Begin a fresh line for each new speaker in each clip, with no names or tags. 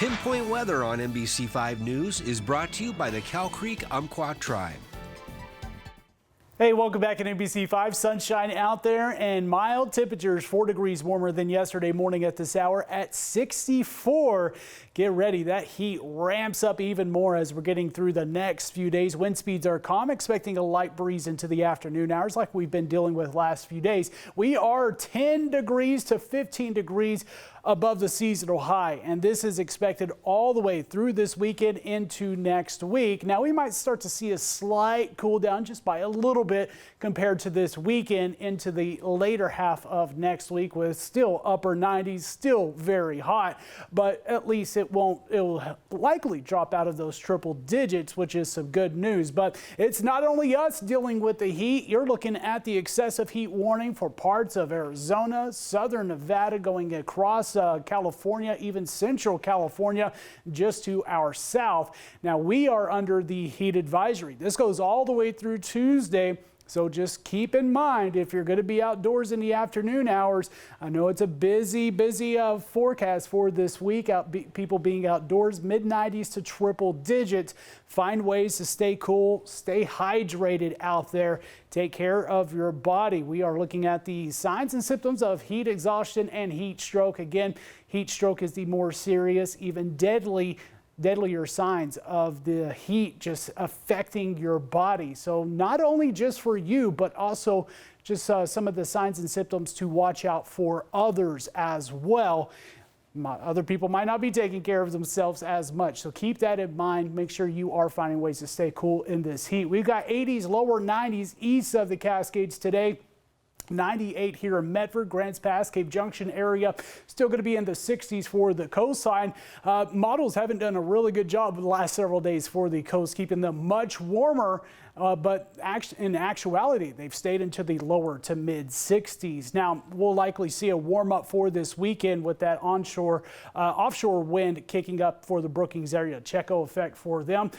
Pinpoint weather on NBC5 News is brought to you by the Cow Creek Umpqua Tribe.
Hey, welcome back at NBC5. Sunshine out there and mild temperatures, 4 degrees warmer than yesterday morning at this hour at 64. Get ready. That heat ramps up even more as we're getting through the next few days. Wind speeds are calm, expecting a light breeze into the afternoon hours like we've been dealing with last few days. We are 10 degrees to 15 degrees above the seasonal high, and this is expected all the way through this weekend into next week. Now we might start to see a slight cool down just by a little bit compared to this weekend into the later half of next week with still upper 90s, still very hot, but at least it will likely drop out of those triple digits, which is some good news. But it's not only us dealing with the heat. You're looking at the excessive heat warning for parts of Arizona, southern Nevada, going across California, even central California, just to our south. Now we are under the heat advisory. This goes all the way through Tuesday. So just keep in mind if you're going to be outdoors in the afternoon hours. I know it's a busy forecast for this week. People being outdoors, mid-90s to triple digits. Find ways to stay cool, stay hydrated out there. Take care of your body. We are looking at the signs and symptoms of heat exhaustion and heat stroke. Again, heat stroke is the more serious, even deadlier signs of the heat just affecting your body. So not only just for you, but also just some of the signs and symptoms to watch out for others as well. Other people might not be taking care of themselves as much. So keep that in mind. Make sure you are finding ways to stay cool in this heat. We've got 80s, lower 90s east of the Cascades today. 98 here in Medford, Grants Pass, Cave Junction area. Still going to be in the 60s for the coastline. Models haven't done a really good job the last several days for the coast, keeping them much warmer. But in actuality, they've stayed into the lower to mid 60s. Now, we'll likely see a warm up for this weekend with that offshore wind kicking up for the Brookings area. Checo effect for them.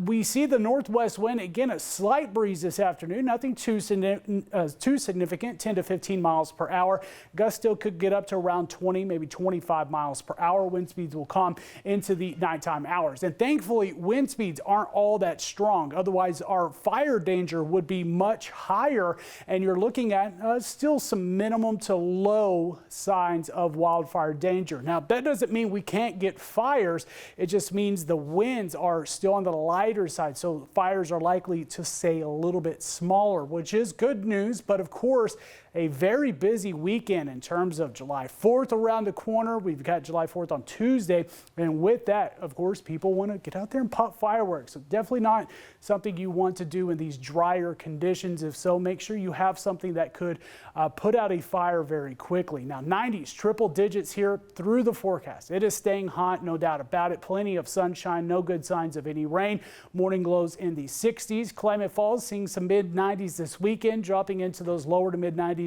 We see the northwest wind, again, a slight breeze this afternoon. Nothing too significant, 10 to 15 miles per hour. Gusts still could get up to around 20, maybe 25 miles per hour. Wind speeds will calm into the nighttime hours. And thankfully, wind speeds aren't all that strong. Otherwise, our fire danger would be much higher, and you're looking at still some minimum to low signs of wildfire danger. Now, that doesn't mean we can't get fires. It just means the winds are still on the lighter side, so fires are likely to stay a little bit smaller, which is good news. But of course, a very busy weekend in terms of July 4th around the corner. We've got July 4th on Tuesday. And with that, of course, people want to get out there and pop fireworks. So definitely not something you want to do in these drier conditions. If so, make sure you have something that could put out a fire very quickly. Now, 90s, triple digits here through the forecast. It is staying hot, no doubt about it. Plenty of sunshine, no good signs of any rain. Morning lows in the 60s. Climate Falls seeing some mid-90s this weekend, dropping into those lower to mid-90s.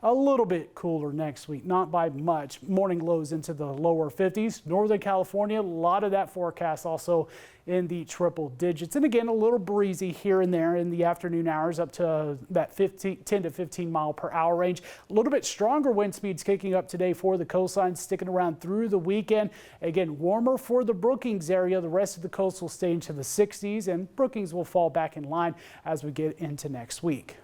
A little bit cooler next week, not by much. Morning lows into the lower 50s. Northern California, a lot of that forecast also in the triple digits. And again, a little breezy here and there in the afternoon hours up to that 10 to 15 mile per hour range. A little bit stronger wind speeds kicking up today for the coastline, sticking around through the weekend. Again, warmer for the Brookings area. The rest of the coast will stay into the 60s, and Brookings will fall back in line as we get into next week.